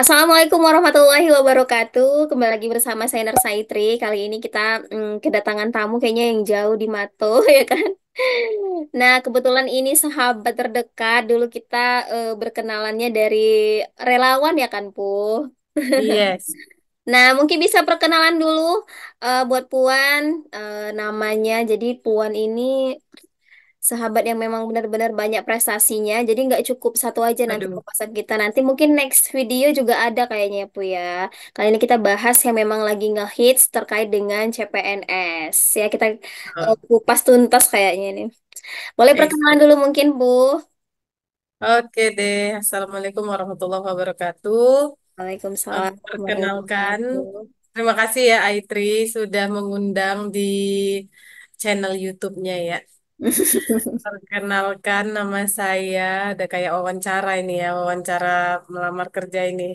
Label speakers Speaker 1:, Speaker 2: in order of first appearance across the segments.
Speaker 1: Assalamualaikum warahmatullahi wabarakatuh. Kembali lagi bersama saya Saitri. Kali ini kita kedatangan tamu kayaknya yang jauh di Mato, ya kan? Nah, kebetulan ini sahabat terdekat. Dulu kita berkenalannya dari relawan, ya kan, Pu?
Speaker 2: Yes.
Speaker 1: Nah, mungkin bisa perkenalan dulu buat Puan namanya. Jadi Puan ini sahabat yang memang benar-benar banyak prestasinya. Jadi nggak cukup satu aja nanti
Speaker 2: Aduh.
Speaker 1: pembahasan kita. Nanti mungkin next video juga ada kayaknya ya, Bu ya. Kali ini kita bahas yang memang lagi ngehits terkait dengan CPNS. Ya kita kupas tuntas kayaknya nih. Boleh
Speaker 2: Oke.
Speaker 1: perkenalan dulu mungkin, Bu.
Speaker 2: Oke deh. Assalamualaikum warahmatullahi wabarakatuh.
Speaker 1: Waalaikumsalam warahmatullahi
Speaker 2: Perkenalkan,
Speaker 1: wabarakatuh.
Speaker 2: terima kasih ya Aitri sudah mengundang di channel YouTube-nya ya. Perkenalkan, nama saya, ada kayak wawancara ini ya, wawancara melamar kerja ini.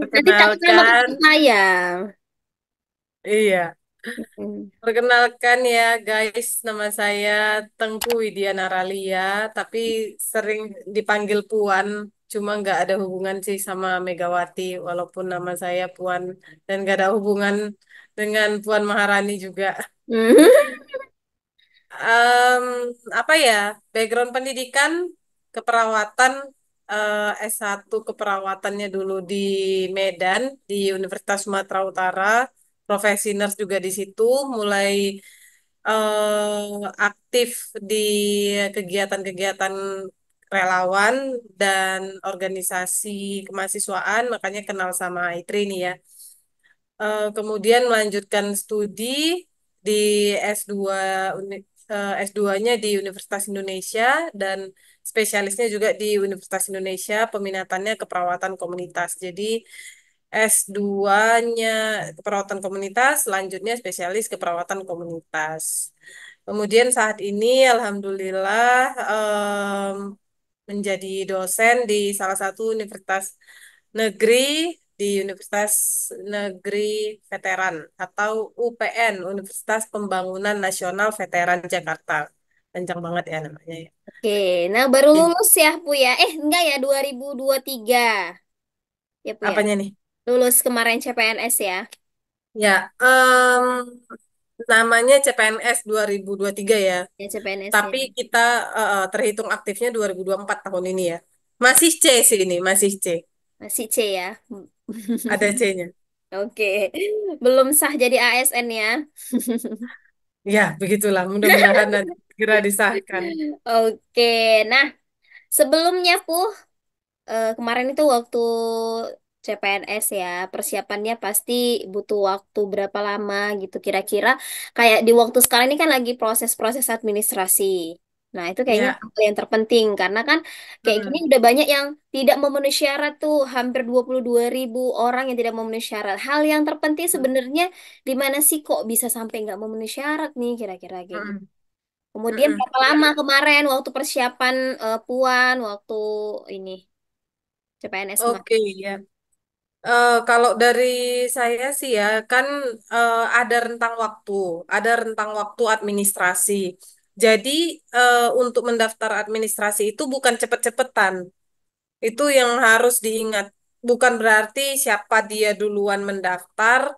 Speaker 1: Nanti nama
Speaker 2: Perkenalkan,
Speaker 1: kakak saya.
Speaker 2: iya.
Speaker 1: Hmm.
Speaker 2: Perkenalkan ya guys, nama saya Tengku Widya Naralia, tapi sering dipanggil Puan, cuma nggak ada hubungan sih sama Megawati, walaupun nama saya Puan dan nggak ada hubungan dengan Puan Maharani juga. Em, apa ya, background pendidikan keperawatan, S1 keperawatannya dulu di Medan, di Universitas Sumatera Utara, profesi nurse juga di situ, mulai aktif di kegiatan-kegiatan relawan dan organisasi kemahasiswaan, makanya kenal sama Aitri nih ya. Kemudian melanjutkan studi di S2 S2-nya di Universitas Indonesia dan spesialisnya juga di Universitas Indonesia, peminatannya keperawatan komunitas. Jadi S2-nya keperawatan komunitas, selanjutnya spesialis keperawatan komunitas. Kemudian saat ini alhamdulillah menjadi dosen di salah satu universitas negeri, di Universitas Negeri Veteran atau UPN, Universitas Pembangunan Nasional Veteran Jakarta. Panjang banget ya namanya ya.
Speaker 1: Oke, nah baru
Speaker 2: Ih,
Speaker 1: lulus ya, Bu ya. Enggak ya, 2023. Ya, Bu ya.
Speaker 2: apanya nih?
Speaker 1: Lulus kemarin CPNS ya.
Speaker 2: Ya, namanya CPNS 2023 ya.
Speaker 1: Ya, CPNS ya.
Speaker 2: Tapi kita terhitung aktifnya 2024 tahun ini ya. Masih C sih ini, masih C.
Speaker 1: Masih C ya.
Speaker 2: Ada C-nya.
Speaker 1: Oke. Belum sah jadi ASN ya.
Speaker 2: Ya, begitulah. Mudah-mudahan nanti segera disahkan.
Speaker 1: Oke. Nah, sebelumnya, kemarin itu waktu CPNS ya, persiapannya pasti butuh waktu berapa lama gitu kira-kira. Kayak di waktu sekarang ini kan lagi proses-proses administrasi. Nah, itu kayaknya
Speaker 2: Ya.
Speaker 1: hal yang terpenting karena kan kayak gini
Speaker 2: Mm-mm.
Speaker 1: udah banyak yang tidak memenuhi syarat tuh, hampir 22.000 orang yang tidak memenuhi syarat. Hal yang terpenting sebenarnya di mana sih kok bisa sampai nggak memenuhi syarat nih kira-kira kayak gitu.
Speaker 2: Mm-mm.
Speaker 1: Kemudian
Speaker 2: Mm-mm.
Speaker 1: berapa lama kemarin waktu persiapan Puan waktu ini CPNS kemarin?
Speaker 2: Oke, ya. Kalau dari saya sih ya, kan ada rentang waktu administrasi. Jadi untuk mendaftar administrasi itu bukan cepet-cepetan. Itu yang harus diingat. Bukan berarti siapa dia duluan mendaftar,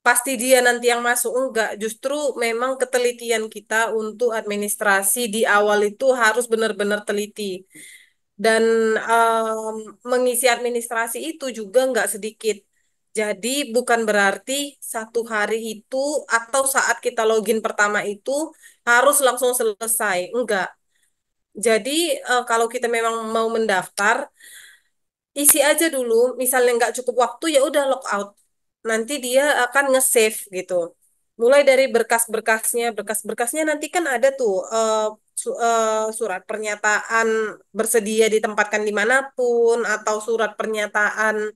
Speaker 2: pasti dia nanti yang masuk. Enggak, justru memang ketelitian kita untuk administrasi di awal itu harus benar-benar teliti. Dan mengisi administrasi itu juga nggak sedikit. Jadi bukan berarti satu hari itu atau saat kita login pertama itu harus langsung selesai. Enggak. Jadi kalau kita memang mau mendaftar, isi aja dulu. Misalnya nggak cukup waktu ya udah log out. Nanti dia akan nge-save gitu. Mulai dari berkas-berkasnya, berkas-berkasnya nanti kan ada tuh surat pernyataan bersedia ditempatkan dimanapun atau surat pernyataan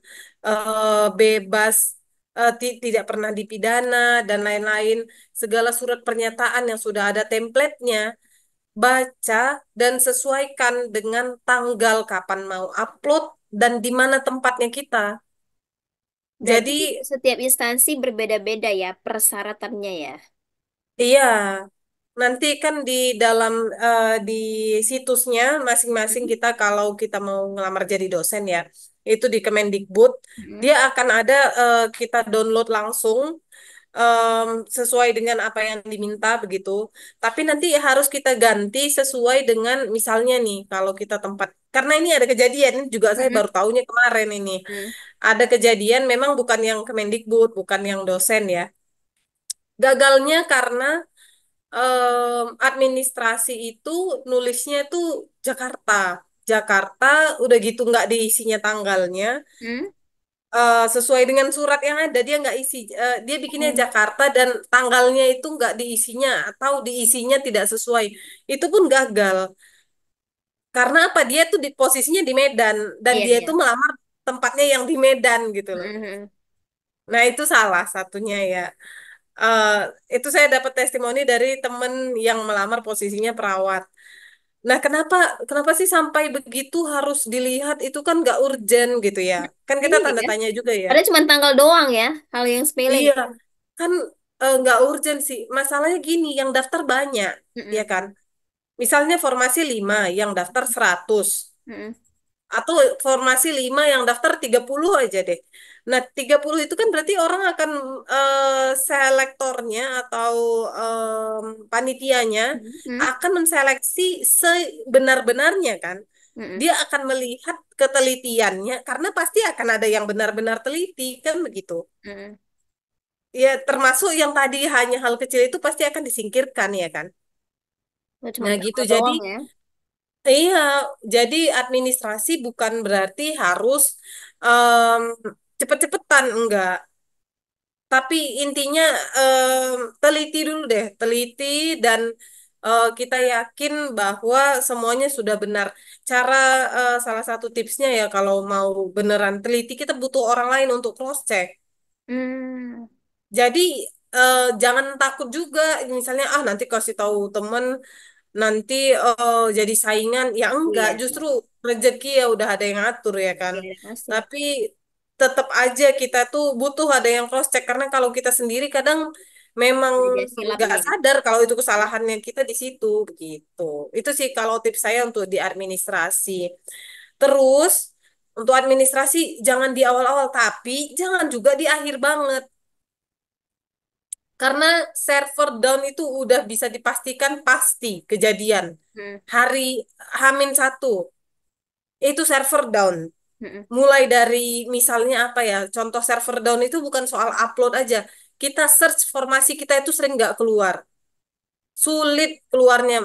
Speaker 2: bebas, tidak pernah dipidana dan lain-lain. Segala surat pernyataan yang sudah ada template-nya, baca dan sesuaikan dengan tanggal kapan mau upload dan di mana tempatnya kita.
Speaker 1: Jadi
Speaker 2: Jadi
Speaker 1: setiap instansi berbeda-beda ya persyaratannya ya.
Speaker 2: iya, nanti kan di dalam di situsnya masing-masing
Speaker 1: Hmm.
Speaker 2: kita kalau kita mau ngelamar jadi dosen ya, itu di Kemendikbud,
Speaker 1: Hmm.
Speaker 2: dia akan ada kita download langsung em, sesuai dengan apa yang diminta begitu. Tapi nanti harus kita ganti sesuai dengan misalnya nih kalau kita tempat karena ini ada kejadian ini juga saya
Speaker 1: Hmm.
Speaker 2: baru tahunya kemarin ini.
Speaker 1: Hmm.
Speaker 2: Ada kejadian memang bukan yang Kemendikbud, bukan yang dosen ya. Gagalnya karena administrasi itu nulisnya tuh Jakarta. Jakarta udah gitu nggak diisinya tanggalnya
Speaker 1: Hmm.
Speaker 2: sesuai dengan surat yang ada dia nggak isi dia bikinnya
Speaker 1: Oh,
Speaker 2: Jakarta dan tanggalnya itu nggak diisinya atau diisinya tidak sesuai itu pun gagal karena apa dia tuh di posisinya di Medan dan
Speaker 1: iya,
Speaker 2: dia
Speaker 1: iya.
Speaker 2: itu melamar tempatnya yang di Medan gitu loh.
Speaker 1: Hmm.
Speaker 2: Nah itu salah satunya ya. Eh, itu saya dapat testimoni dari temen yang melamar posisinya perawat. Nah, kenapa kenapa sih sampai begitu harus dilihat itu kan nggak urgent gitu ya? Kan kita
Speaker 1: Iya
Speaker 2: tanda
Speaker 1: kan?
Speaker 2: tanya juga ya.
Speaker 1: Padahal cuma tanggal doang ya, hal yang sepele
Speaker 2: Iya,
Speaker 1: gitu.
Speaker 2: kan nggak urgent sih. Masalahnya gini, yang daftar banyak, ya
Speaker 1: Hmm.
Speaker 2: kan? Misalnya formasi 5, yang daftar 100.
Speaker 1: Hmm.
Speaker 2: Atau formasi 5 yang daftar 30 aja deh. Nah, 30 itu kan berarti orang akan selektornya atau panitianya
Speaker 1: Hmm.
Speaker 2: akan menseleksi sebenar-benarnya kan.
Speaker 1: Hmm.
Speaker 2: Dia akan melihat ketelitiannya karena pasti akan ada yang benar-benar teliti kan begitu.
Speaker 1: Hmm.
Speaker 2: Ya, termasuk yang tadi hanya hal kecil itu pasti akan disingkirkan ya kan.
Speaker 1: Oh, cuma
Speaker 2: Nah, gitu.
Speaker 1: tanggal
Speaker 2: Jadi
Speaker 1: doang ya.
Speaker 2: iya, jadi administrasi bukan berarti harus em, cepet-cepetan, enggak. Tapi intinya teliti dulu deh, teliti dan kita yakin bahwa semuanya sudah benar. Cara salah satu tipsnya ya kalau mau beneran teliti, kita butuh orang lain untuk cross check.
Speaker 1: Hmm.
Speaker 2: Jadi jangan takut juga, misalnya nanti kasih tahu temen nanti jadi saingan ya enggak
Speaker 1: Iya,
Speaker 2: justru rezeki ya udah ada yang ngatur ya kan
Speaker 1: iya pasti.
Speaker 2: tapi tetap aja kita tuh butuh ada yang cross check karena kalau kita sendiri kadang memang
Speaker 1: Ada silap
Speaker 2: nggak
Speaker 1: ya.
Speaker 2: sadar kalau itu kesalahannya kita di situ begitu itu sih kalau tips saya untuk di administrasi terus untuk administrasi jangan di awal-awal tapi jangan juga di akhir banget karena server down itu udah bisa dipastikan pasti kejadian.
Speaker 1: Hmm.
Speaker 2: Hari H-1 itu server down.
Speaker 1: Hmm.
Speaker 2: Mulai dari misalnya apa ya, contoh server down itu bukan soal upload aja. Kita search formasi kita itu sering nggak keluar. Sulit keluarnya.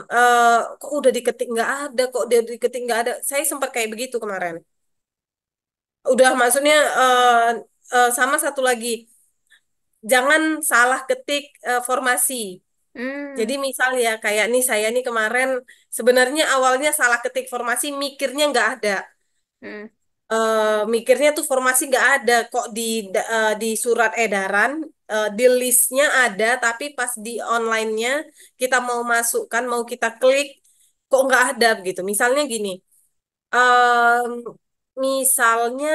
Speaker 2: Kok udah diketik nggak ada, kok udah diketik nggak ada. Saya sempat kayak begitu kemarin. Udah maksudnya sama satu lagi. Jangan salah ketik formasi. Jadi
Speaker 1: Hmm.
Speaker 2: misal ya kayak nih saya nih kemarin sebenarnya awalnya salah ketik formasi mikirnya nggak ada.
Speaker 1: Hmm.
Speaker 2: Mikirnya tuh formasi nggak ada kok di surat edaran di listnya ada tapi pas di online-nya kita mau masukkan mau kita klik kok nggak ada gitu. Misalnya gini, em, misalnya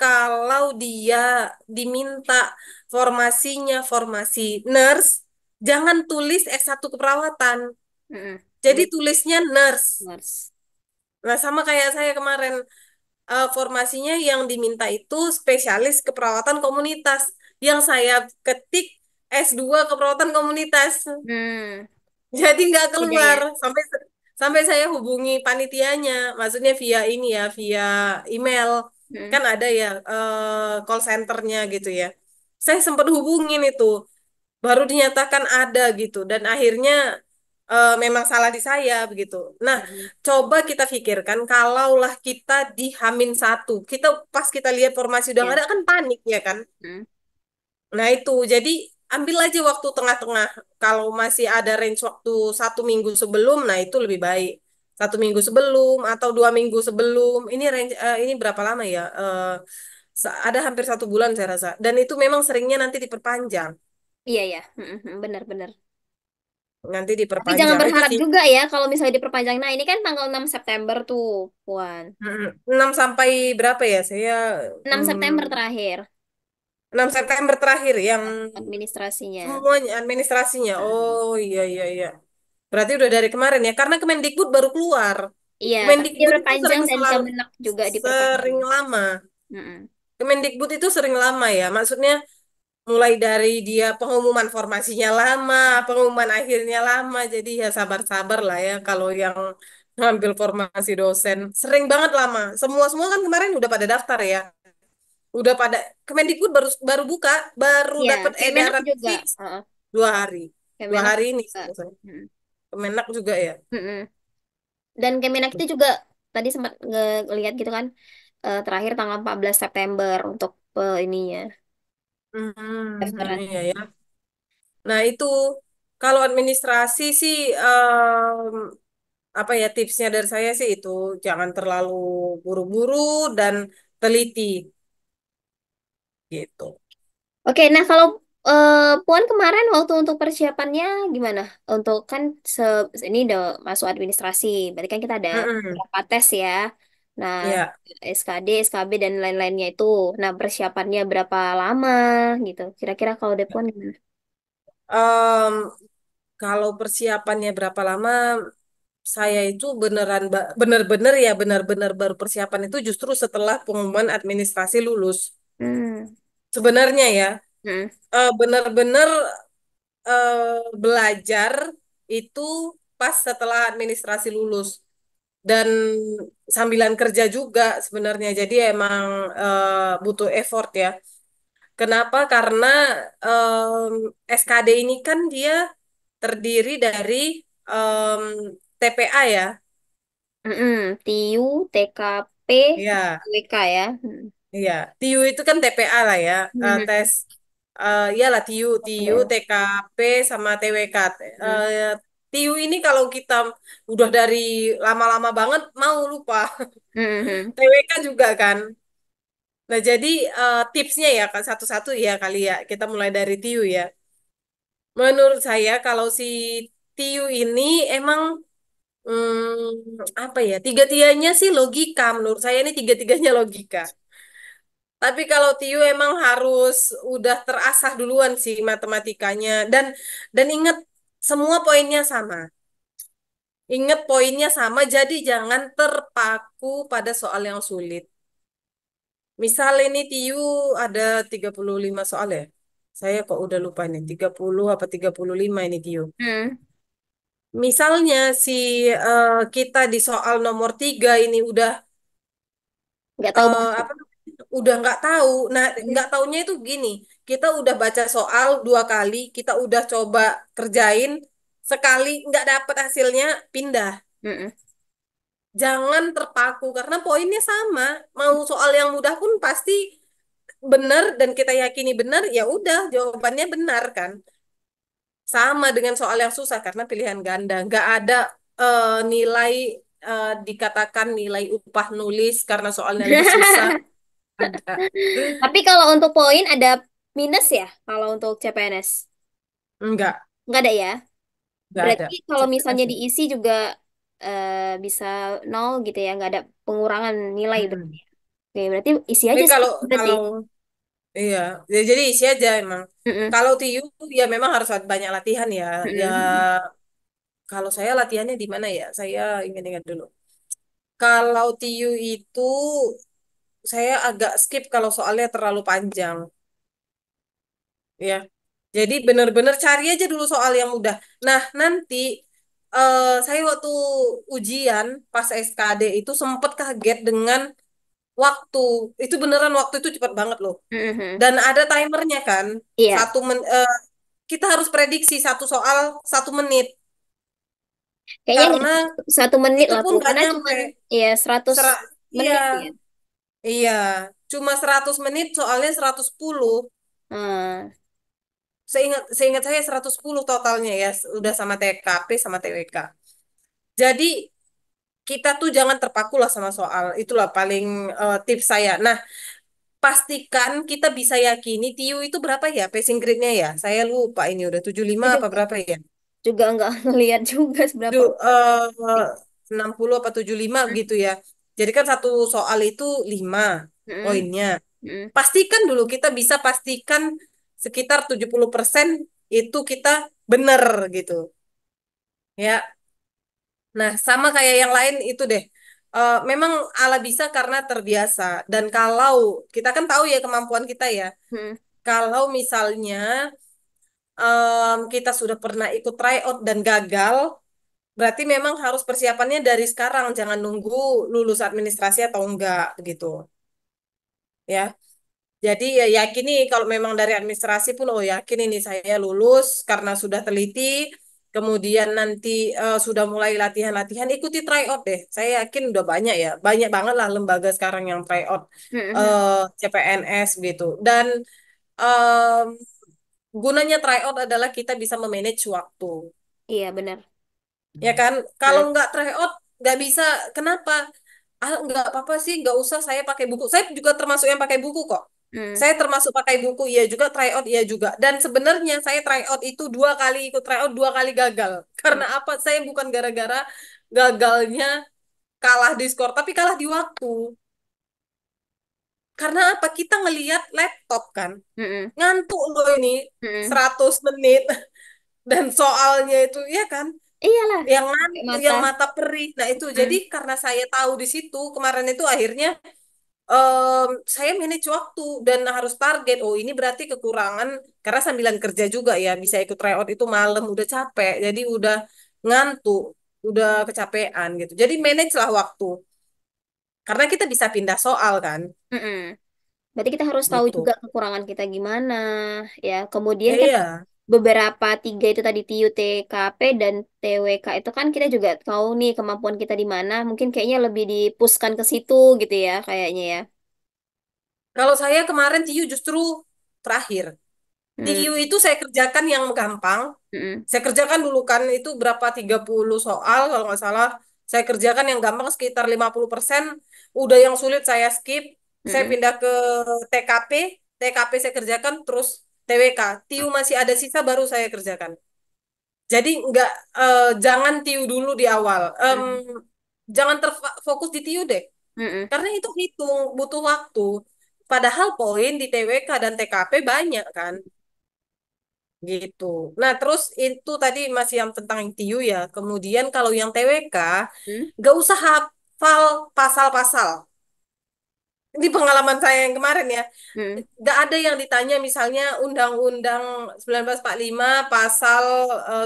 Speaker 2: kalau dia diminta formasinya formasi nurse, jangan tulis S1 keperawatan.
Speaker 1: Hmm.
Speaker 2: Jadi
Speaker 1: Jadi
Speaker 2: tulisnya nurse.
Speaker 1: nurse.
Speaker 2: Nah, sama kayak saya kemarin formasinya yang diminta itu spesialis keperawatan komunitas. Yang saya ketik S2 keperawatan komunitas.
Speaker 1: Hmm.
Speaker 2: Jadi nggak
Speaker 1: Beda
Speaker 2: keluar
Speaker 1: ya.
Speaker 2: sampai sampai saya hubungi panitianya, maksudnya via ini ya, via email.
Speaker 1: Hmm.
Speaker 2: Kan ada ya call centernya gitu ya. Saya sempat hubungin itu, baru dinyatakan ada gitu dan akhirnya memang salah di saya begitu. Nah,
Speaker 1: Hmm.
Speaker 2: coba kita pikirkan kalaulah kita di H-1, kita pas kita lihat formasi udah nggak
Speaker 1: Ya.
Speaker 2: ada kan panik ya kan.
Speaker 1: Hmm.
Speaker 2: Nah itu jadi ambil aja waktu tengah-tengah. Kalau masih ada range waktu 1 minggu sebelum, nah itu lebih baik. 1 minggu sebelum atau 2 minggu sebelum. Ini range ini berapa lama ya? Ada hampir 1 bulan saya rasa. Dan itu memang seringnya nanti diperpanjang.
Speaker 1: Iya ya. Benar-benar.
Speaker 2: Nanti
Speaker 1: Tapi jangan
Speaker 2: diperpanjang. Itu
Speaker 1: berharap
Speaker 2: sih.
Speaker 1: juga ya kalau misalnya diperpanjang. Nah, ini kan tanggal 6 September tuh, Puan.
Speaker 2: 6 sampai berapa ya? Saya
Speaker 1: 6 September
Speaker 2: hmm,
Speaker 1: terakhir
Speaker 2: 6 September terakhir yang
Speaker 1: administrasinya.
Speaker 2: semuanya administrasinya.
Speaker 1: Nah,
Speaker 2: Oh iya iya iya. Berarti udah dari kemarin ya, karena Kemendikbud baru keluar.
Speaker 1: Iya, tapi
Speaker 2: Kemendikbud itu
Speaker 1: diperpanjang dan Kemenak juga diperpanjang.
Speaker 2: sering lama.
Speaker 1: Mm-mm.
Speaker 2: Kemendikbud itu sering lama ya, maksudnya mulai dari dia pengumuman formasinya lama, pengumuman akhirnya lama, jadi ya sabar-sabar lah ya kalau yang ngambil formasi dosen. Sering banget lama. Semua-semua kan kemarin udah pada daftar ya. Udah pada Kemendikbud baru baru buka, baru
Speaker 1: Iya,
Speaker 2: dapat
Speaker 1: Kemenak
Speaker 2: edaran
Speaker 1: juga.
Speaker 2: fix
Speaker 1: Heeh,
Speaker 2: 2 hari. dua
Speaker 1: Kemenak
Speaker 2: hari ini
Speaker 1: juga.
Speaker 2: selesai.
Speaker 1: Mm.
Speaker 2: Kemenak juga ya.
Speaker 1: Mm-mm. Dan Kemenak itu juga tadi sempat ngelihat gitu kan, terakhir tanggal 14 September untuk ininya daftaran.
Speaker 2: Iya ya. Nah itu kalau administrasi sih apa ya tipsnya dari saya sih itu jangan terlalu buru-buru dan teliti gitu.
Speaker 1: Oke, nah kalau Puan kemarin waktu untuk persiapannya gimana? Untuk kan ini udah masuk administrasi, berarti kan kita ada
Speaker 2: Mm-mm.
Speaker 1: beberapa tes ya. Nah,
Speaker 2: Ya,
Speaker 1: SKD, SKB dan lain-lainnya itu. Nah, persiapannya berapa lama gitu? Kira-kira kalau dari Puan gimana?
Speaker 2: em, kalau persiapannya berapa lama? Saya itu bener-bener ya bener-bener baru persiapan itu justru setelah pengumuman administrasi lulus.
Speaker 1: Hmm.
Speaker 2: Sebenarnya ya,
Speaker 1: Hmm.
Speaker 2: bener-bener belajar itu pas setelah administrasi lulus dan sambilan kerja juga sebenarnya. Jadi emang butuh effort ya. Kenapa? Karena SKD ini kan dia terdiri dari em, TPA ya.
Speaker 1: Mm-mm. TIU, TKP,
Speaker 2: Iya,
Speaker 1: WK ya. Hmm.
Speaker 2: iya. TIU itu kan TPA lah ya.
Speaker 1: Mhm.
Speaker 2: Tes iyalah TIU,
Speaker 1: Oke.
Speaker 2: TKP sama TWK.
Speaker 1: Hmm.
Speaker 2: TIU ini kalau kita udah dari lama-lama banget mau lupa.
Speaker 1: Mhm.
Speaker 2: TWK juga kan. Nah, jadi tipsnya ya Kak, satu-satu ya kali ya. Kita mulai dari TIU ya. Menurut saya kalau si TIU ini emang apa ya? Tiga-tiganya sih logika. Menurut saya ini tiga-tiganya logika. Tapi kalau TIU emang harus udah terasah duluan sih matematikanya dan ingat semua poinnya sama. Ingat poinnya sama, jadi jangan terpaku pada soal yang sulit. Misal ini TIU ada 35 soal ya. Saya kok udah lupa nih, 30 apa 35 ini TIU.
Speaker 1: Hmm.
Speaker 2: Misalnya si kita di soal nomor 3 ini udah
Speaker 1: Nggak tahu banget.
Speaker 2: apa udah nggak tahu. Nah,
Speaker 1: Hmm.
Speaker 2: nggak taunya itu gini, kita udah baca soal 2 kali, kita udah coba kerjain sekali nggak dapet hasilnya, pindah.
Speaker 1: Mm-mm.
Speaker 2: Jangan terpaku karena poinnya sama. Mau soal yang mudah pun pasti benar dan kita yakini benar, ya udah jawabannya benar kan. Sama dengan soal yang susah karena pilihan ganda. Nggak ada nilai dikatakan nilai upah nulis karena soalnya lebih susah. Ada.
Speaker 1: Tapi kalau untuk poin ada minus ya kalau untuk CPNS?
Speaker 2: Enggak,
Speaker 1: Nggak ada ya?
Speaker 2: enggak ada.
Speaker 1: Berarti kalau misalnya
Speaker 2: CPNS.
Speaker 1: diisi juga bisa nol gitu ya, nggak ada pengurangan nilai berarti.
Speaker 2: Mm-mm.
Speaker 1: Oke, berarti isi
Speaker 2: Tapi
Speaker 1: aja sih
Speaker 2: kalau
Speaker 1: berarti.
Speaker 2: kalau iya, ya, jadi isi aja emang.
Speaker 1: Mm-mm.
Speaker 2: Kalau TIU ya memang harus banyak latihan ya. Ya
Speaker 1: Mm-mm.
Speaker 2: kalau saya latihannya di mana ya? Saya ingat-ingat dulu. Kalau TIU itu saya agak skip kalau soalnya terlalu panjang, ya. Jadi benar-benar cari aja dulu soal yang mudah. Nah, nanti saya waktu ujian pas SKD itu sempat kaget dengan waktu. Itu beneran waktu itu cepat banget loh.
Speaker 1: Mm-mm.
Speaker 2: Dan ada timernya kan.
Speaker 1: Iya,
Speaker 2: Satu kita harus prediksi satu soal 1 menit.
Speaker 1: kayaknya nggak
Speaker 2: Karena
Speaker 1: 1 menit
Speaker 2: itu
Speaker 1: lah
Speaker 2: pun
Speaker 1: Bu,
Speaker 2: nggak
Speaker 1: karena
Speaker 2: nyampe.
Speaker 1: cuman ya 100
Speaker 2: Sera, iya,
Speaker 1: menit ya.
Speaker 2: iya. Cuma 100 menit soalnya 110.
Speaker 1: Hmm.
Speaker 2: Seingat saya 110 totalnya ya. Udah sama TKP sama TWK. Jadi kita tuh jangan terpaku lah sama soal. Itulah paling tips saya. Nah, pastikan kita bisa yakini TIU itu berapa ya passing grade-nya ya. Saya lupa ini udah 75
Speaker 1: Itu
Speaker 2: apa
Speaker 1: juga
Speaker 2: berapa ya.
Speaker 1: juga nggak ngelihat juga seberapa.
Speaker 2: Tuh, 60 apa 75 gitu ya. Jadi kan satu soal itu 5
Speaker 1: Mm-mm.
Speaker 2: poinnya.
Speaker 1: Mm-mm.
Speaker 2: Pastikan dulu kita bisa pastikan sekitar 70% itu kita benar gitu. Ya. Nah, sama kayak yang lain itu deh. Memang ala bisa karena terbiasa. Dan kalau kita kan tahu ya kemampuan kita ya.
Speaker 1: Hmm.
Speaker 2: Kalau misalnya kita sudah pernah ikut tryout dan gagal, berarti memang harus persiapannya dari sekarang. Jangan nunggu lulus administrasi atau enggak gitu. Ya. Jadi ya yakini kalau memang dari administrasi pun oh yakin ini saya lulus karena sudah teliti, kemudian nanti sudah mulai latihan-latihan ikuti tryout deh. Saya yakin udah banyak ya, banyak banget lah lembaga sekarang yang tryout
Speaker 1: Hmm, hmm.
Speaker 2: CPNS gitu. Dan em, gunanya tryout adalah kita bisa memanage waktu.
Speaker 1: Iya benar.
Speaker 2: Ya kan? Kalau
Speaker 1: Hmm.
Speaker 2: nggak tryout, nggak bisa. Kenapa? Ah, nggak apa-apa sih, nggak usah saya pakai buku. Saya juga termasuk yang pakai buku kok.
Speaker 1: Hmm.
Speaker 2: Saya termasuk pakai buku, iya juga, tryout, iya juga. Dan sebenarnya saya tryout itu 2 kali ikut tryout, 2 kali gagal.
Speaker 1: Hmm.
Speaker 2: Karena apa? Saya bukan gara-gara gagalnya kalah di skor, tapi kalah di waktu. Karena apa? Kita ngelihat laptop kan.
Speaker 1: Hmm.
Speaker 2: Ngantuk loh ini
Speaker 1: Hmm.
Speaker 2: 100 menit. Dan soalnya itu, ya kan?
Speaker 1: Iyalah,
Speaker 2: yang
Speaker 1: pakai
Speaker 2: ngantuk,
Speaker 1: mata.
Speaker 2: yang mata perih. Nah itu jadi
Speaker 1: Hmm.
Speaker 2: karena saya tahu di situ kemarin itu akhirnya saya manage waktu dan harus target. Oh ini berarti kekurangan karena sambilan kerja juga ya bisa ikut tryout itu malam udah capek, jadi udah ngantuk, udah kecapean gitu. Jadi manage lah waktu karena kita bisa pindah soal kan,
Speaker 1: Hmm. Berarti kita harus tahu juga
Speaker 2: gitu.
Speaker 1: kekurangan kita gimana, ya. Kemudian
Speaker 2: Ya
Speaker 1: kan
Speaker 2: iya.
Speaker 1: beberapa tiga itu tadi TIU, TKP, dan TWK itu kan kita juga tahu nih kemampuan kita di mana. Mungkin kayaknya lebih dipuskan ke situ gitu ya, kayaknya ya.
Speaker 2: Kalau saya kemarin TIU justru terakhir. TIU
Speaker 1: Hmm.
Speaker 2: itu saya kerjakan yang gampang.
Speaker 1: Hmm.
Speaker 2: Saya kerjakan dulu kan itu berapa 30 soal kalau nggak salah. Saya kerjakan yang gampang sekitar 50%. Udah yang sulit saya skip. Saya
Speaker 1: Hmm.
Speaker 2: pindah ke TKP. TKP saya kerjakan terus TWK. TIU masih ada sisa baru saya kerjakan. Jadi nggak jangan TIU dulu di awal.
Speaker 1: Hmm.
Speaker 2: Jangan terfokus di TIU deh.
Speaker 1: Hmm.
Speaker 2: Karena itu hitung butuh waktu. Padahal poin di TWK dan TKP banyak kan. Gitu. Nah, terus itu tadi masih yang tentang yang TIU ya. Kemudian kalau yang TWK,
Speaker 1: Hmm.
Speaker 2: nggak usah hafal pasal-pasal. Ini pengalaman saya yang kemarin ya.
Speaker 1: Hmm.
Speaker 2: Nggak ada yang ditanya misalnya Undang-Undang 1945 pasal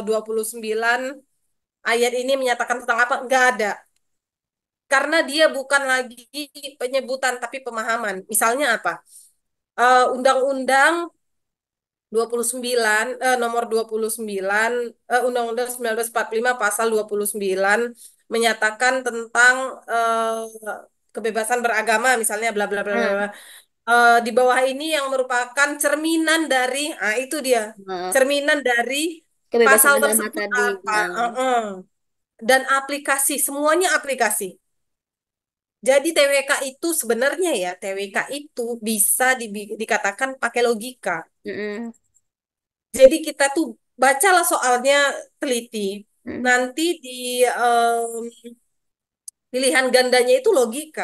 Speaker 2: 29 ayat ini menyatakan tentang apa. Nggak ada. Karena dia bukan lagi penyebutan tapi pemahaman. Misalnya apa? Undang-Undang 29 nomor 29 Undang-Undang 1945 pasal 29 menyatakan tentang kebebasan beragama misalnya bla bla bla bla bla.
Speaker 1: Hmm.
Speaker 2: Di bawah ini yang merupakan cerminan dari itu dia
Speaker 1: Nah,
Speaker 2: cerminan dari
Speaker 1: kebebasan
Speaker 2: pasal
Speaker 1: agama
Speaker 2: tersebut
Speaker 1: tadi.
Speaker 2: apa.
Speaker 1: Nah.
Speaker 2: Dan aplikasi semuanya aplikasi. Jadi TWK itu sebenarnya ya TWK itu bisa dikatakan pakai logika.
Speaker 1: Hmm.
Speaker 2: Jadi kita tuh bacalah soalnya teliti.
Speaker 1: Hmm.
Speaker 2: Nanti di pilihan gandanya itu logika.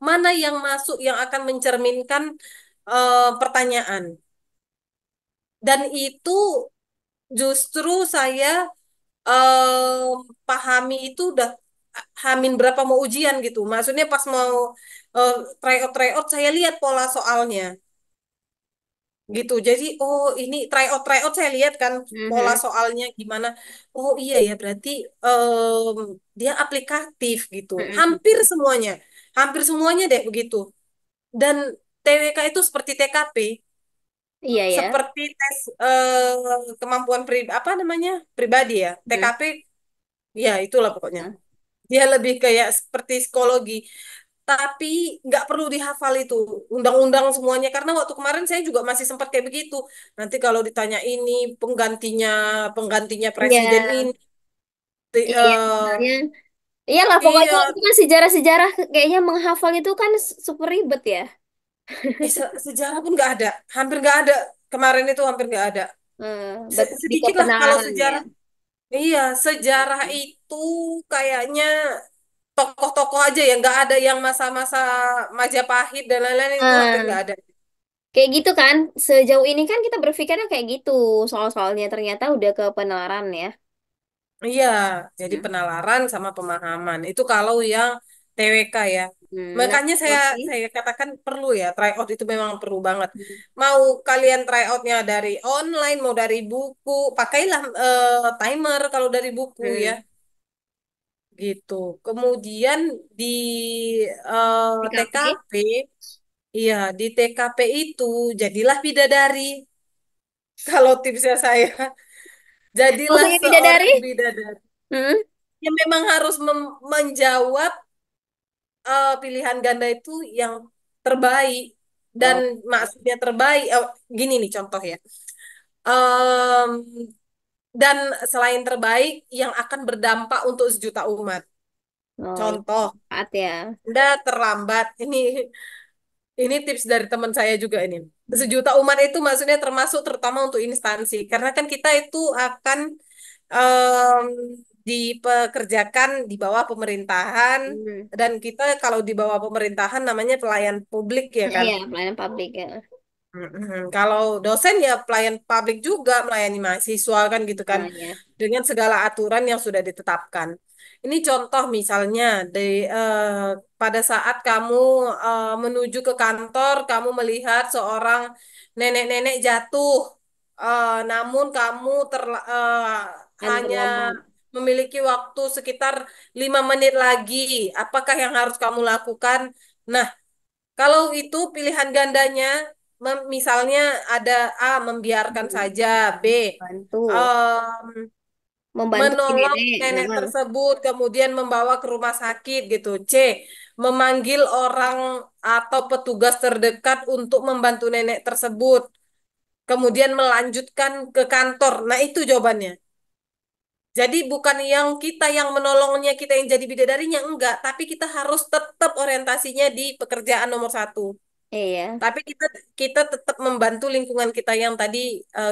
Speaker 2: Mana yang masuk yang akan mencerminkan pertanyaan. Dan itu justru saya pahami itu udah hamin berapa mau ujian gitu. Maksudnya pas mau uh, tryout saya lihat pola soalnya. Gitu. Jadi, oh ini tryout saya lihat kan pola
Speaker 1: Hmm.
Speaker 2: soalnya gimana. Oh iya ya, berarti dia aplikatif gitu.
Speaker 1: Hmm. Hmm.
Speaker 2: Hampir semuanya deh begitu. Dan TWK itu seperti TKP,
Speaker 1: Iya ya.
Speaker 2: seperti tes kemampuan apa namanya pribadi ya.
Speaker 1: Hmm.
Speaker 2: TKP, ya itulah pokoknya. Dia lebih kayak seperti psikologi. Tapi nggak perlu dihafal itu undang-undang semuanya karena waktu kemarin saya juga masih sempat kayak begitu. Nanti kalau ditanya ini penggantinya penggantinya presiden
Speaker 1: Iya.
Speaker 2: ini
Speaker 1: Iya. Misalnya, iyalah pokoknya
Speaker 2: iya
Speaker 1: itu kan sejarah-sejarah kayaknya menghafal itu kan super ribet ya.
Speaker 2: sejarah pun nggak ada, hampir nggak ada kemarin itu hampir nggak ada.
Speaker 1: Berarti lebih ke
Speaker 2: Sedikit lah kalau
Speaker 1: penalaran ya.
Speaker 2: sejarah. Iya sejarah itu kayaknya tokoh-tokoh aja ya nggak ada yang masa-masa Majapahit dan lain-lain itu hampir
Speaker 1: Nah,
Speaker 2: nggak ada.
Speaker 1: kayak gitu kan. Sejauh ini kan kita berpikirnya kayak gitu. Soal-soalnya ternyata udah ke penalaran ya.
Speaker 2: Iya, jadi
Speaker 1: Hmm.
Speaker 2: penalaran sama pemahaman. Itu kalau yang TWK ya.
Speaker 1: Nah,
Speaker 2: Makanya saya
Speaker 1: oke.
Speaker 2: saya katakan perlu ya, tryout itu memang perlu banget. Mau kalian tryoutnya dari online, mau dari buku, pakailah timer kalau dari buku ya,
Speaker 1: Hmm.
Speaker 2: gitu. Kemudian di
Speaker 1: DKP.
Speaker 2: TKP, iya di TKP itu jadilah bidadari. Kalau tipsnya saya, jadilah
Speaker 1: Maksudnya bidadari?
Speaker 2: seorang bidadari.
Speaker 1: Hmm.
Speaker 2: Yang memang harus menjawab pilihan ganda itu yang terbaik dan
Speaker 1: Oh,
Speaker 2: maksudnya terbaik gini nih contoh ya. Em, dan selain terbaik yang akan berdampak untuk sejuta umat.
Speaker 1: oh ya,
Speaker 2: Contoh,
Speaker 1: tepat ya.
Speaker 2: Anda terlambat. Ini tips dari teman saya juga ini.
Speaker 1: Hmm.
Speaker 2: Sejuta umat itu maksudnya termasuk terutama untuk instansi. Karena kan kita itu akan em, dipekerjakan di bawah pemerintahan
Speaker 1: Hmm.
Speaker 2: dan kita kalau di bawah pemerintahan namanya pelayan publik ya kan.
Speaker 1: Iya, pelayanan publik ya.
Speaker 2: Kalau dosen ya pelayan publik juga melayani mahasiswa kan gitu kan
Speaker 1: Nah, ya.
Speaker 2: dengan segala aturan yang sudah ditetapkan. Ini contoh misalnya pada saat kamu menuju ke kantor, kamu melihat seorang nenek-nenek jatuh, namun kamu
Speaker 1: Antri
Speaker 2: hanya
Speaker 1: lama.
Speaker 2: memiliki waktu sekitar 5 menit lagi. Apakah yang harus kamu lakukan? Nah, kalau itu pilihan gandanya, misalnya ada A, membiarkan
Speaker 1: Hmm.
Speaker 2: saja, B,
Speaker 1: Bantu.
Speaker 2: em,
Speaker 1: Membantu si
Speaker 2: menolong
Speaker 1: nenek.
Speaker 2: nenek
Speaker 1: Nah.
Speaker 2: tersebut, kemudian membawa ke rumah sakit gitu. C, memanggil orang atau petugas terdekat untuk membantu nenek tersebut, kemudian melanjutkan ke kantor. Nah, itu jawabannya. Jadi bukan yang kita yang menolongnya, kita yang jadi bidadarinya, enggak. Tapi kita harus tetap orientasinya di pekerjaan nomor satu.
Speaker 1: Iya.
Speaker 2: Tapi kita kita tetap membantu lingkungan kita yang tadi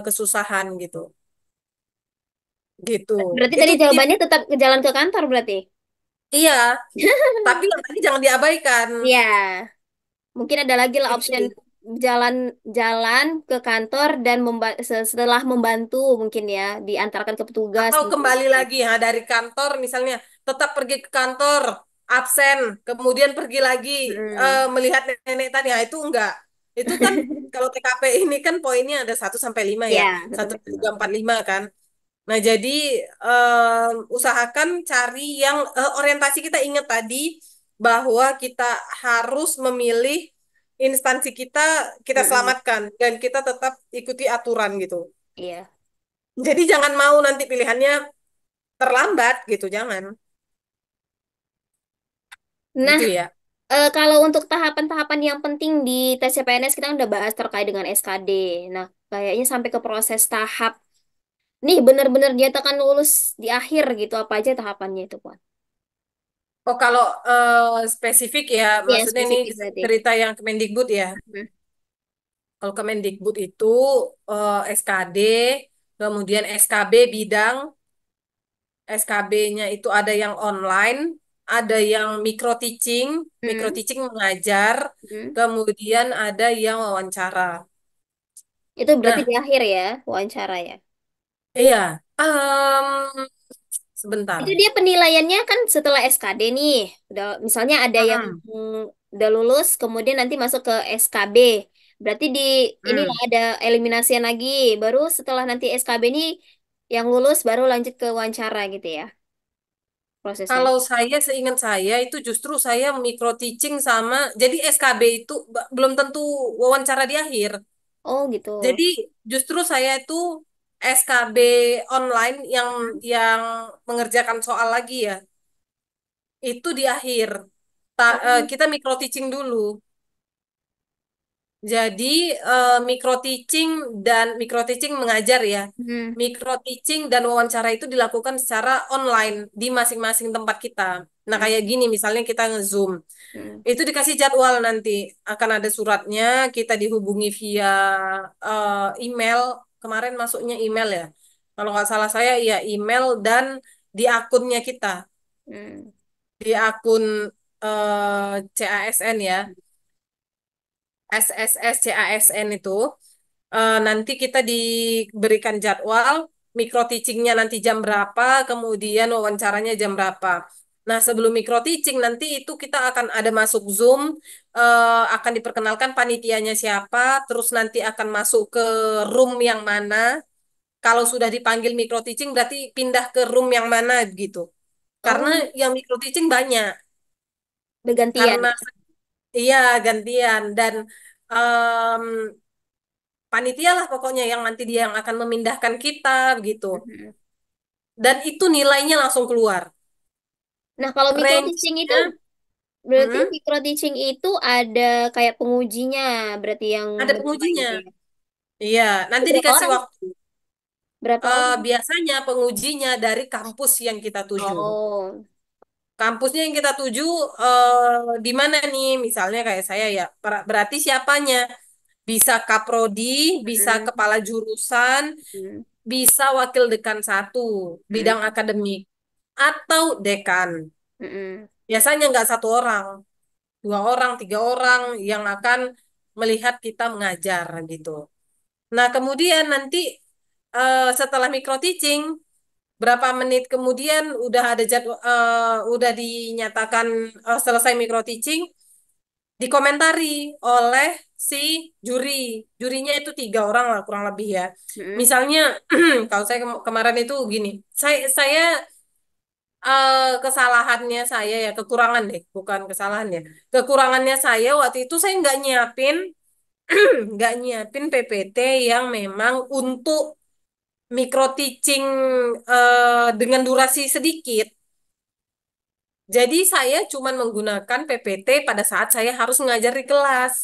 Speaker 2: kesusahan gitu. Gitu.
Speaker 1: Berarti
Speaker 2: Itu
Speaker 1: tadi
Speaker 2: tip.
Speaker 1: jawabannya tetap ke jalan ke kantor berarti?
Speaker 2: Iya, tapi yang tadi jangan diabaikan.
Speaker 1: Iya. Mungkin ada lagi lah
Speaker 2: Itu
Speaker 1: opsi
Speaker 2: dia.
Speaker 1: jalan-jalan ke kantor dan setelah membantu mungkin ya diantarkan ke petugas
Speaker 2: Atau
Speaker 1: mungkin.
Speaker 2: kembali lagi ya dari kantor misalnya tetap pergi ke kantor, absen, kemudian pergi lagi
Speaker 1: Hmm.
Speaker 2: melihat nenek tadi. Nah, itu enggak. Itu kan kalau TKP ini kan poinnya ada 1 sampai 5 ya.
Speaker 1: Ya,
Speaker 2: Satu,
Speaker 1: tetap
Speaker 2: tiga,
Speaker 1: itu.
Speaker 2: empat, lima kan. Nah, jadi usahakan cari yang orientasi kita ingat tadi bahwa kita harus memilih instansi kita
Speaker 1: Mm-mm.
Speaker 2: selamatkan dan kita tetap ikuti aturan gitu.
Speaker 1: Iya.
Speaker 2: Jadi jangan mau nanti pilihannya terlambat gitu, jangan.
Speaker 1: Nah,
Speaker 2: Gitu ya.
Speaker 1: kalau untuk tahapan-tahapan yang penting di tes CPNS kita kan udah bahas terkait dengan SKD. Nah, kayaknya sampai ke proses tahap. Nih, benar-benar dinyatakan lulus di akhir gitu. Apa aja tahapannya itu, Pak?
Speaker 2: Oh, kalau spesifik ya,
Speaker 1: Iya,
Speaker 2: maksudnya ini
Speaker 1: spesifik berarti.
Speaker 2: cerita yang Kemendikbud ya.
Speaker 1: Hmm.
Speaker 2: Kalau Kemendikbud itu SKD, kemudian SKB bidang, SKB-nya itu ada yang online, ada yang micro
Speaker 1: Hmm.
Speaker 2: teaching mengajar,
Speaker 1: Hmm.
Speaker 2: kemudian ada yang wawancara.
Speaker 1: Itu berarti
Speaker 2: Nah,
Speaker 1: di akhir ya, wawancara ya.
Speaker 2: iya, sebentar.
Speaker 1: Itu dia penilaiannya kan setelah SKD nih. Udah misalnya ada yang
Speaker 2: Mm-mm.
Speaker 1: udah lulus kemudian nanti masuk ke SKB. Berarti di inilah
Speaker 2: Hmm.
Speaker 1: ada eliminasian lagi. Baru setelah nanti SKB ini yang lulus baru lanjut ke wawancara gitu ya prosesnya.
Speaker 2: Kalau saya seingat saya itu justru saya micro teaching sama jadi SKB itu belum tentu wawancara di akhir.
Speaker 1: Oh gitu.
Speaker 2: Jadi justru saya itu SKB online yang mengerjakan soal lagi ya. Itu di akhir.
Speaker 1: Oh.
Speaker 2: Kita micro teaching dulu. Jadi micro teaching mengajar ya.
Speaker 1: Hmm.
Speaker 2: Micro teaching dan wawancara itu dilakukan secara online di masing-masing tempat kita. Nah,
Speaker 1: Hmm.
Speaker 2: kayak gini misalnya kita nge-Zoom.
Speaker 1: Hmm.
Speaker 2: Itu dikasih jadwal nanti. Akan ada suratnya, kita dihubungi via email. Kemarin masuknya email ya. Kalau nggak salah saya ya email dan di akunnya kita.
Speaker 1: Hmm.
Speaker 2: Di akun CASN ya. SSS CASN itu nanti kita diberikan jadwal. micro teachingnya nanti jam berapa, kemudian wawancaranya jam berapa. Nah, sebelum micro teaching nanti itu kita akan ada masuk Zoom, akan diperkenalkan panitianya siapa, terus nanti akan masuk ke room yang mana. Kalau sudah dipanggil micro teaching berarti pindah ke room yang mana gitu. Karena
Speaker 1: Oh,
Speaker 2: yang micro teaching banyak.
Speaker 1: bergantian.
Speaker 2: Karena iya gantian dan em, panitia lah pokoknya yang nanti dia yang akan memindahkan kita gitu.
Speaker 1: Mhm.
Speaker 2: Dan itu nilainya langsung keluar.
Speaker 1: Nah, kalau micro teaching itu
Speaker 2: Range-nya,
Speaker 1: berarti
Speaker 2: mm,
Speaker 1: micro teaching itu ada kayak pengujinya, berarti yang
Speaker 2: ada
Speaker 1: menilai
Speaker 2: pengujinya.
Speaker 1: gitu ya.
Speaker 2: Iya,
Speaker 1: Itu
Speaker 2: nanti
Speaker 1: berapa
Speaker 2: dikasih
Speaker 1: orang?
Speaker 2: waktu.
Speaker 1: Berapa orang?
Speaker 2: Biasanya pengujinya dari kampus yang kita tuju.
Speaker 1: Oh.
Speaker 2: Kampusnya yang kita tuju di mana nih? Misalnya kayak saya ya, berarti siapanya? Bisa kaprodi, bisa
Speaker 1: Mm,
Speaker 2: kepala jurusan,
Speaker 1: mm,
Speaker 2: bisa wakil dekan satu bidang
Speaker 1: mm,
Speaker 2: akademik, atau dekan.
Speaker 1: mm,
Speaker 2: Biasanya nggak satu orang, dua orang, tiga orang yang akan melihat kita mengajar gitu. Nah, kemudian nanti setelah micro teaching, berapa menit kemudian udah ada jadwal, udah dinyatakan selesai micro teaching, dikomentari oleh si juri. Jurinya itu tiga orang lah kurang lebih ya.
Speaker 1: mm,
Speaker 2: Misalnya, kalau saya kemarin itu gini, saya kesalahannya saya ya kekurangan deh, bukan kesalahan ya. Kekurangannya saya waktu itu saya nggak nyiapin PPT yang memang untuk micro teaching dengan durasi sedikit. Jadi saya cuma menggunakan PPT pada saat saya harus mengajar di kelas.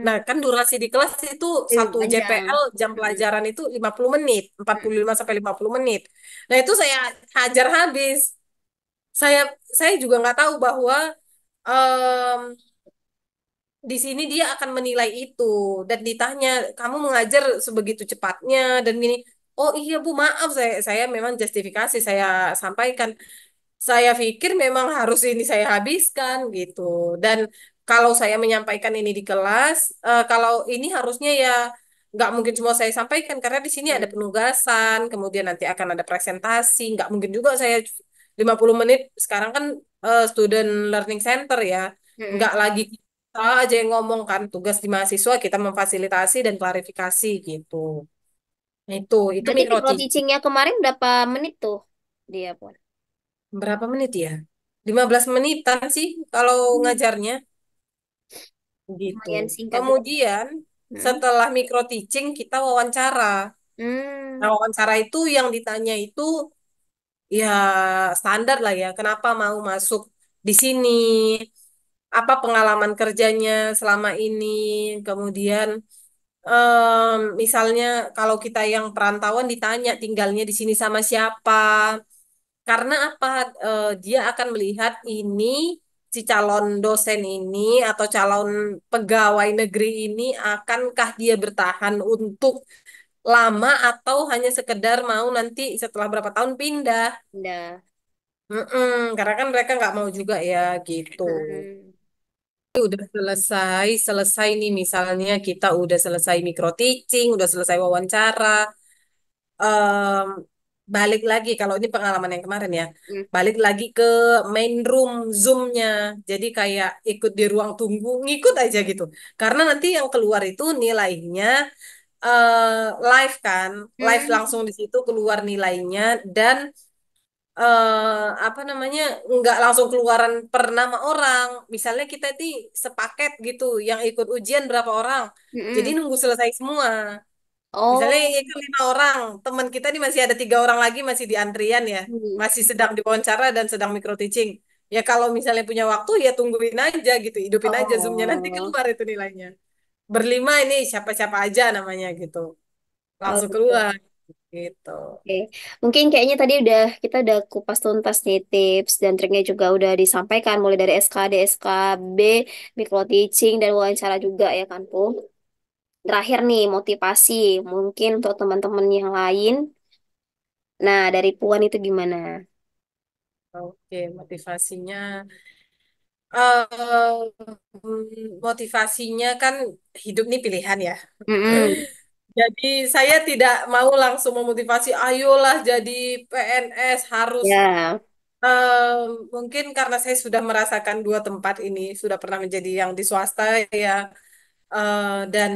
Speaker 2: Nah,
Speaker 1: mm.
Speaker 2: kan durasi di kelas itu
Speaker 1: Lebih
Speaker 2: satu
Speaker 1: panjang.
Speaker 2: JPL jam
Speaker 1: Mm,
Speaker 2: pelajaran itu 50 menit, empat
Speaker 1: mm,
Speaker 2: puluh lima sampai 50 menit. Nah, itu saya hajar habis. Saya saya juga nggak tahu bahwa em, di sini dia akan menilai itu dan ditanya kamu mengajar sebegitu cepatnya dan gini. Oh iya Bu, maaf saya memang justifikasi saya sampaikan. Saya pikir memang harus ini saya habiskan gitu. Dan kalau saya menyampaikan ini di kelas, kalau ini harusnya ya nggak mungkin cuma saya sampaikan karena di sini ada
Speaker 1: mm,
Speaker 2: penugasan, kemudian nanti akan ada presentasi. Nggak mungkin juga saya 50 menit. Sekarang kan student learning center ya, nggak
Speaker 1: mm.
Speaker 2: lagi kita aja yang ngomong kan tugas di mahasiswa kita memfasilitasi dan klarifikasi gitu. Itu
Speaker 1: Berarti
Speaker 2: micro
Speaker 1: micro
Speaker 2: teaching.
Speaker 1: teachingnya kemarin berapa menit tuh dia pun?
Speaker 2: Berapa menit ya? 15 menitan sih kalau
Speaker 1: Hmm,
Speaker 2: ngajarnya gitu.
Speaker 1: lumayan singkat juga.
Speaker 2: Kemudian
Speaker 1: Hmm.
Speaker 2: setelah micro teaching kita wawancara. Nah,
Speaker 1: Hmm.
Speaker 2: wawancara itu yang ditanya itu ya standar lah ya. Kenapa mau masuk di sini? Apa pengalaman kerjanya selama ini? Kemudian misalnya kalau kita yang perantauan ditanya tinggalnya di sini sama siapa? Karena apa? Dia akan melihat ini si calon dosen ini atau calon pegawai negeri ini akankah dia bertahan untuk lama atau hanya sekedar mau nanti setelah berapa tahun pindah.
Speaker 1: Udah.
Speaker 2: Karena kan mereka nggak mau juga ya gitu.
Speaker 1: Hmm.
Speaker 2: Udah selesai nih misalnya kita udah selesai micro teaching, udah selesai wawancara, em, balik lagi kalau ini pengalaman yang kemarin ya,
Speaker 1: Hmm.
Speaker 2: balik lagi ke main room Zoom-nya. Jadi kayak ikut di ruang tunggu, ngikut aja gitu. Karena nanti yang keluar itu nilainya live kan, live langsung
Speaker 1: Hmm.
Speaker 2: di situ keluar nilainya dan apa namanya nggak langsung keluaran per nama orang. Misalnya kita ini sepaket gitu, yang ikut ujian berapa orang. Jadi
Speaker 1: Hmm.
Speaker 2: nunggu selesai semua. Misalnya
Speaker 1: Oh.
Speaker 2: itu 5 orang, teman kita nih masih ada 3 orang lagi masih di antrian ya,
Speaker 1: Hmm.
Speaker 2: masih sedang diwawancara dan sedang micro teaching. Ya kalau misalnya punya waktu ya tungguin aja gitu, hidupin aja Zoom-nya nanti
Speaker 1: Oh.
Speaker 2: keluar itu nilainya. Berlima ini siapa-siapa aja namanya gitu,
Speaker 1: Oh
Speaker 2: langsung
Speaker 1: gitu.
Speaker 2: keluar gitu.
Speaker 1: Oke, mungkin kayaknya tadi kita udah kupas tuntas nih tips dan triknya juga udah disampaikan mulai dari SKD, SKB, micro teaching dan wawancara juga ya kan Bu. Terakhir nih motivasi mungkin untuk teman-teman yang lain. Nah, dari Puan itu gimana?
Speaker 2: Oke, motivasinya. eh Motivasinya kan hidup nih pilihan ya.
Speaker 1: Mm-mm.
Speaker 2: Jadi saya tidak mau langsung memotivasi, ayolah jadi PNS harus.
Speaker 1: Ya,
Speaker 2: eh, Mungkin karena saya sudah merasakan dua tempat ini, sudah pernah menjadi yang di swasta ya, dan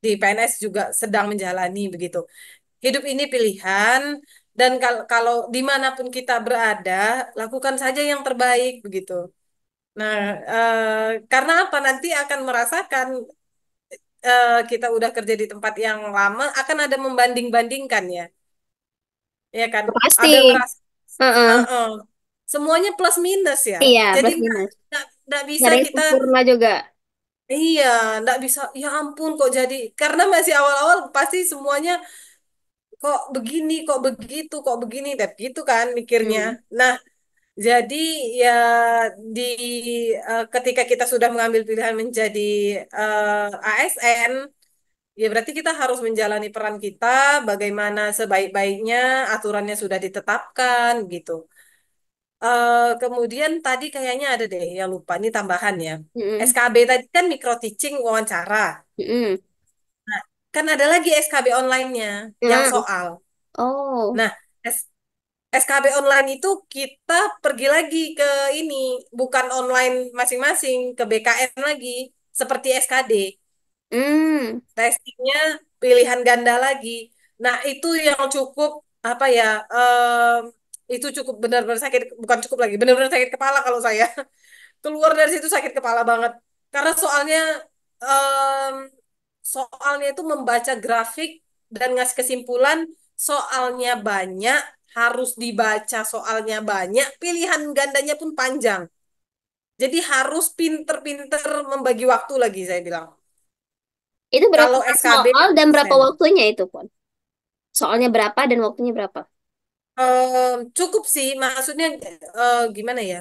Speaker 2: di PNS juga sedang menjalani begitu. Hidup ini pilihan, dan kalau dimanapun kita berada, lakukan saja yang terbaik begitu. Nah, karena apa? Nanti akan merasakan kita udah kerja di tempat yang lama, akan ada membanding-bandingkan ya, ya kan?
Speaker 1: pasti.
Speaker 2: Ada ngerasa,
Speaker 1: Heeh.
Speaker 2: uh-uh. Semuanya plus minus ya.
Speaker 1: Iya,
Speaker 2: Jadi
Speaker 1: plus minus.
Speaker 2: nggak
Speaker 1: Nggak
Speaker 2: bisa
Speaker 1: ada yang
Speaker 2: kita,
Speaker 1: sempurna juga.
Speaker 2: iya, nggak bisa. Ya ampun, kok jadi? Karena masih awal-awal pasti semuanya kok begini, kok begitu, kok begini, dan gitu kan mikirnya.
Speaker 1: Hmm.
Speaker 2: Nah, jadi ya di ketika kita sudah mengambil pilihan menjadi ASN, ya berarti kita harus menjalani peran kita bagaimana sebaik-baiknya, aturannya sudah ditetapkan gitu. Kemudian tadi kayaknya ada deh yang lupa, ini tambahan ya.
Speaker 1: Mm-mm.
Speaker 2: SKB tadi kan micro teaching wawancara.
Speaker 1: Mm-mm.
Speaker 2: Nah, kan ada lagi SKB online-nya yang
Speaker 1: Mm.
Speaker 2: soal.
Speaker 1: Oh.
Speaker 2: Nah, SKB online itu kita pergi lagi ke ini, bukan online masing-masing, ke BKN lagi, seperti SKD.
Speaker 1: Hmm.
Speaker 2: Testingnya pilihan ganda lagi. Nah, itu yang cukup apa ya? Itu cukup benar-benar sakit, bukan cukup lagi, benar-benar sakit kepala kalau saya keluar dari situ sakit kepala banget. Karena em, soalnya itu membaca grafik dan ngasih kesimpulan, soalnya banyak, harus dibaca soalnya banyak, pilihan gandanya pun panjang. Jadi harus pinter-pinter membagi waktu lagi saya bilang.
Speaker 1: Itu berapa
Speaker 2: Kalau SKB
Speaker 1: soal dan berapa
Speaker 2: sen.
Speaker 1: waktunya itu, Pon? Soalnya berapa dan waktunya berapa?
Speaker 2: Cukup sih, maksudnya gimana ya?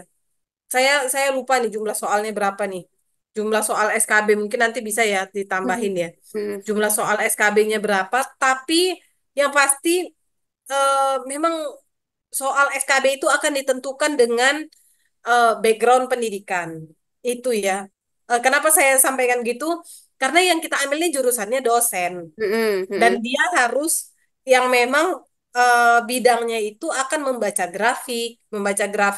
Speaker 2: Saya lupa nih jumlah soalnya berapa nih. Jumlah soal SKB mungkin nanti bisa ya
Speaker 1: Hmm.
Speaker 2: ditambahin ya.
Speaker 1: Hmm.
Speaker 2: Jumlah soal SKB-nya berapa, tapi yang pasti memang soal SKB itu akan ditentukan dengan background pendidikan. Itu ya. Kenapa saya sampaikan gitu? Karena yang kita ambil ini jurusannya dosen.
Speaker 1: Hmm.
Speaker 2: Dan
Speaker 1: Hmm.
Speaker 2: dia harus yang memang bidangnya itu akan membaca grafik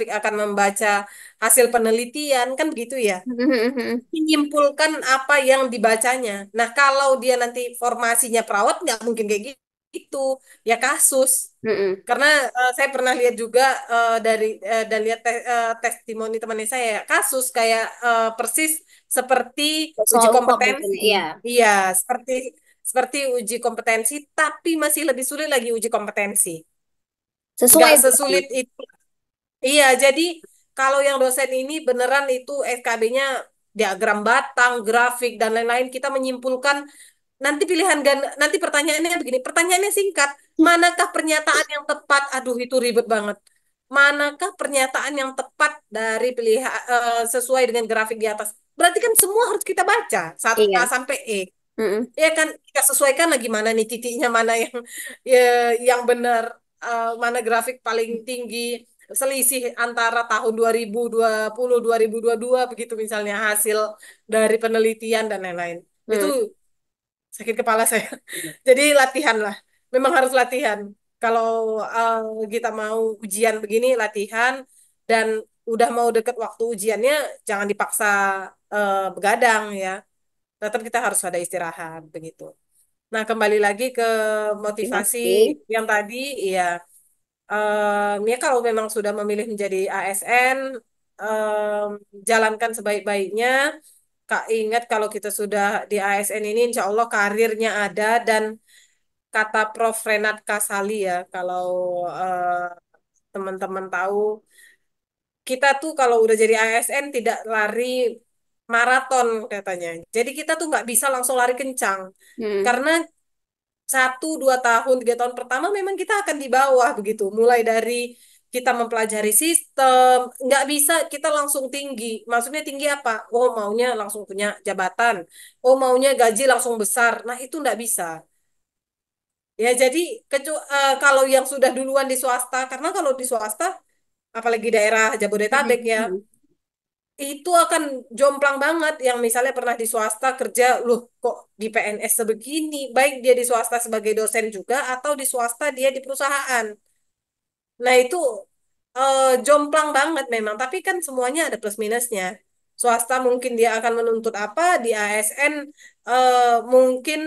Speaker 2: akan membaca hasil penelitian kan gitu ya.
Speaker 1: Hmm. Hmm. Hmm.
Speaker 2: Menyimpulkan apa yang dibacanya. Nah, kalau dia nanti formasinya perawat nggak mungkin kayak gitu, ya kasus.
Speaker 1: Hmm.
Speaker 2: Karena saya pernah lihat juga dan lihat testimoni teman saya kasus kayak persis seperti uji
Speaker 1: Soal UKOP mungkin,
Speaker 2: kompetensi.
Speaker 1: iya.
Speaker 2: Iya, seperti seperti uji kompetensi, tapi masih lebih sulit lagi uji kompetensi. Nggak
Speaker 1: Sesuai berarti.
Speaker 2: sesulit itu. Iya, jadi kalau yang dosen ini beneran itu SKB-nya diagram batang, grafik dan lain-lain, kita menyimpulkan nanti nanti pertanyaannya begini, pertanyaannya singkat, manakah pernyataan yang tepat? Aduh, itu ribet banget. Manakah pernyataan yang tepat dari sesuai dengan grafik di atas? Berarti kan semua harus kita baca, A
Speaker 1: Iya.
Speaker 2: sampai E.
Speaker 1: Hmm.
Speaker 2: Ya kan kita sesuaikan lagi mana nih titiknya mana yang ya, yang benar, mana grafik paling tinggi, selisih antara tahun 2020 2022 begitu misalnya hasil dari penelitian dan lain-lain. Itu
Speaker 1: Hmm.
Speaker 2: sakit kepala saya. Jadi latihan lah. Memang harus latihan. Kalau kita mau ujian begini latihan, dan udah mau deket waktu ujiannya jangan dipaksa begadang ya. Tetap kita harus ada istirahat begitu. Nah, kembali lagi ke motivasi
Speaker 1: Motivasi.
Speaker 2: yang tadi, ya, ya kalau memang sudah memilih menjadi ASN, jalankan sebaik-baiknya. Kak, ingat kalau kita sudah di ASN ini, insya Allah karirnya ada, dan kata Prof. Renat Kasali ya, kalau eh, teman-teman tahu, kita tuh kalau udah jadi ASN tidak lari maraton katanya. Jadi kita tuh nggak bisa langsung lari kencang.
Speaker 1: Hmm.
Speaker 2: Karena 1 2 tahun 3 tahun pertama memang kita akan di bawah begitu, mulai dari kita mempelajari sistem, nggak bisa kita langsung tinggi. Maksudnya tinggi apa? Oh, maunya langsung punya jabatan, oh maunya gaji langsung besar. Nah, itu nggak bisa ya. Jadi kalau yang sudah duluan di swasta, karena kalau di swasta apalagi daerah
Speaker 1: Hmm.
Speaker 2: Jabodetabek ya,
Speaker 1: Hmm.
Speaker 2: itu akan jomplang banget yang misalnya pernah di swasta kerja, loh kok di PNS sebegini, baik dia di swasta sebagai dosen juga atau di swasta dia di perusahaan. Nah itu jomplang banget memang, tapi kan semuanya ada plus minusnya. Swasta mungkin dia akan menuntut apa, di ASN mungkin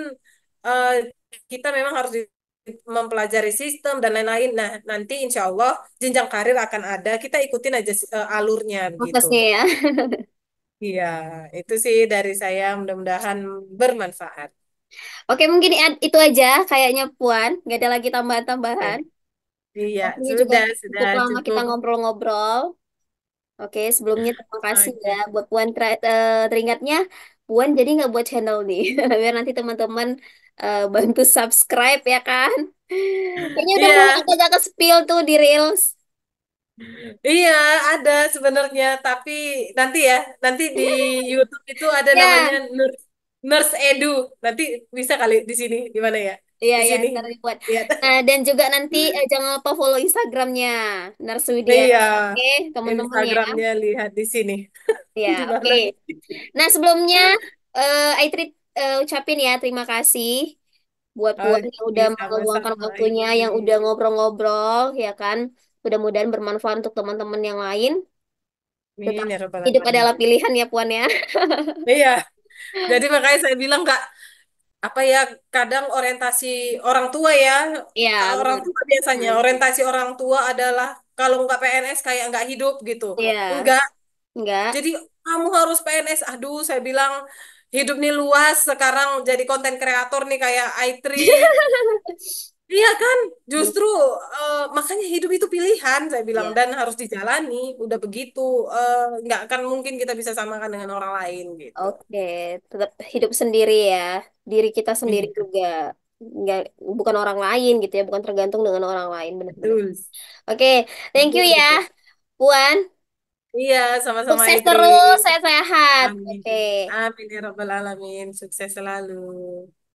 Speaker 2: eh, kita memang harus mempelajari sistem dan lain-lain. Nah nanti insya Allah jenjang karir akan ada, kita ikutin aja alurnya begitu.
Speaker 1: Fokusnya ya.
Speaker 2: Iya, itu sih dari saya mudah-mudahan bermanfaat.
Speaker 1: Oke, mungkin itu aja kayaknya Puan. Nggak ada lagi
Speaker 2: Oke.
Speaker 1: tambahan-tambahan.
Speaker 2: Iya,
Speaker 1: Ini juga
Speaker 2: sudah
Speaker 1: cukup lama kita
Speaker 2: cukup.
Speaker 1: ngobrol-ngobrol. Oke, sebelumnya terima kasih ya
Speaker 2: Oke.
Speaker 1: buat Puan teringatnya. Puan jadi nggak buat channel nih. Biar nanti teman-teman bantu subscribe ya kan. Kayaknya udah mulai
Speaker 2: Iya,
Speaker 1: agak-agak ke-spill tuh di Reels.
Speaker 2: iya ada sebenarnya, tapi nanti ya, nanti di YouTube itu ada namanya
Speaker 1: Ya,
Speaker 2: Nurse Edu. Nanti bisa kali di sini, di mana ya?
Speaker 1: iya
Speaker 2: Di
Speaker 1: ya,
Speaker 2: sini.
Speaker 1: ntar dibuat.
Speaker 2: Iya.
Speaker 1: Nah, dan juga nanti jangan lupa follow Instagramnya Narswidia.
Speaker 2: Iya,
Speaker 1: Oke, teman-teman ya.
Speaker 2: Instagramnya lihat di sini.
Speaker 1: Ya,
Speaker 2: Di
Speaker 1: oke.
Speaker 2: mana?
Speaker 1: Nah, sebelumnya Aitri ucapin ya terima kasih buat Puan yang
Speaker 2: Oke,
Speaker 1: udah meluangkan
Speaker 2: sama-sama
Speaker 1: waktunya,
Speaker 2: Iri.
Speaker 1: yang udah ngobrol-ngobrol, ya kan. Mudah-mudahan bermanfaat untuk teman-teman yang lain. Tetap
Speaker 2: Amin ya rabbal
Speaker 1: hidup
Speaker 2: alamin.
Speaker 1: adalah pilihan ya Puan ya.
Speaker 2: Iya, jadi makanya saya bilang nggak apa ya, kadang orientasi orang tua ya,
Speaker 1: Iya,
Speaker 2: orang
Speaker 1: benar.
Speaker 2: tua biasanya
Speaker 1: Hmm.
Speaker 2: orientasi orang tua adalah kalau nggak PNS kayak nggak hidup gitu.
Speaker 1: Iya,
Speaker 2: Enggak,
Speaker 1: enggak.
Speaker 2: jadi kamu harus PNS. Aduh, saya bilang hidup nih luas, sekarang jadi konten kreator nih kayak Aitri. Iya kan, justru makanya hidup itu pilihan saya bilang
Speaker 1: Iya.
Speaker 2: dan harus dijalani. Udah begitu, nggak akan mungkin kita bisa samakan dengan orang lain gitu.
Speaker 1: Oke, tetap hidup sendiri ya. Diri kita sendiri
Speaker 2: Iya,
Speaker 1: juga. Enggak, bukan orang lain gitu ya, bukan tergantung dengan orang lain, benar-benar.
Speaker 2: betul,
Speaker 1: Oke, thank you
Speaker 2: betul,
Speaker 1: ya,
Speaker 2: betul.
Speaker 1: Puan.
Speaker 2: Iya, sama-sama
Speaker 1: Sukses
Speaker 2: Itri.
Speaker 1: terus, sehat-sehat.
Speaker 2: Amin.
Speaker 1: Oke.
Speaker 2: Amin ya rabbal alamin. Sukses selalu.